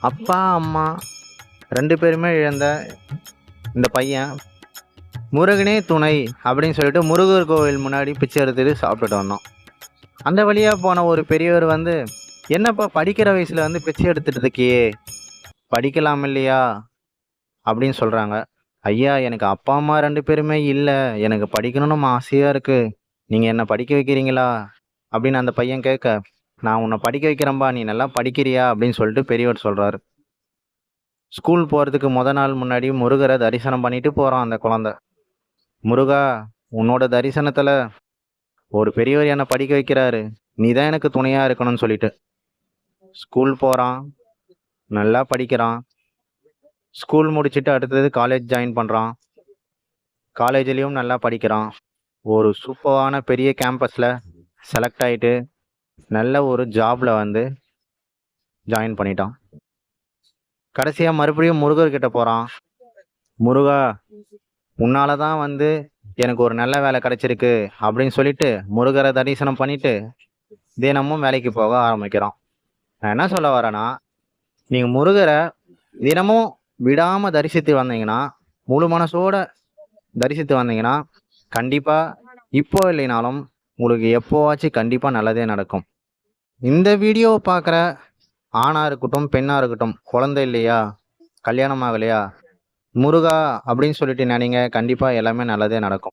அப்பா அம்மா 2 பேருமே இழந்த இந்த பையன் முருகனே துணை அப்படின்னு சொல்லிட்டு முருகர் கோவில் முன்னாடி பிச்சை எடுத்துட்டு சாப்பிட்டுட்டு வந்தோம். அந்த வழியா போன ஒரு பெரியவர் வந்து, என்னப்பா படிக்கிற வயசுல வந்து பிச்சை எடுத்துட்டு இருக்கியே, படிக்கலாம் இல்லையா அப்படின்னு சொல்றாங்க. ஐயா, எனக்கு அப்பா அம்மா 2 பேருமே இல்ல, எனக்கு படிக்கணும்னு ஆசையா இருக்கு, நீங்க என்ன படிக்க வைக்கிறீங்களா அப்படின்னு அந்த பையன் கேட்க, நான் உன்னை படிக்க வைக்கிறேன்பா, நீ நல்லா படிக்கிறியா அப்படின்னு சொல்லிட்டு பெரியவர் சொல்றாரு. ஸ்கூல் போறதுக்கு நாள் முன்னாடி முருகரை தரிசனம் பண்ணிட்டு போறான் அந்த குழந்தை. முருகா, உன்னோட தரிசனத்துல ஒரு பெரியவர் என்னை படிக்க வைக்கிறாரு, நீ தான் எனக்கு துணையா இருக்கணும்னு சொல்லிட்டு ஸ்கூல் போறான், நல்லா படிக்கிறான். ஸ்கூல் முடிச்சுட்டு அடுத்தது காலேஜ் ஜாயின் பண்றான். காலேஜ்லயும் நல்லா படிக்கிறான். ஒரு சூப்பரான பெரிய கேம்பஸ்ல செலக்ட் ஆயிட்டு நல்ல ஒரு ஜாப்ல வந்து ஜாயின் பண்ணிட்டான். கடைசியா மறுபடியும் முருகர்கிட்ட போறான். முருகா, உன்னால தான் வந்து எனக்கு ஒரு நல்ல வேலை கிடைச்சிருக்கு அப்படின்னு சொல்லிட்டு முருகரை தரிசனம் பண்ணிட்டு தினமும் வேலைக்கு போக ஆரம்பிக்கிறான். நான் என்ன சொல்ல வரேன்னா, நீங்க முருகரை தினமும் விடாம தரிசித்து வந்தீங்கன்னா, முழு மனசோட தரிசித்து வந்தீங்கன்னா, கண்டிப்பா இப்போ இல்லைனாலும் உங்களுக்கு எப்போவாச்சும் கண்டிப்பா நல்லதே நடக்கும். இந்த வீடியோவை பார்க்குற ஆணா இருக்கட்டும், பெண்ணா இருக்கட்டும், குழந்தை இல்லையா, கல்யாணம் ஆகலையா, முருகா அப்படின்னு சொல்லிட்டு நினைங்க, கண்டிப்பா எல்லாமே நல்லதே நடக்கும்.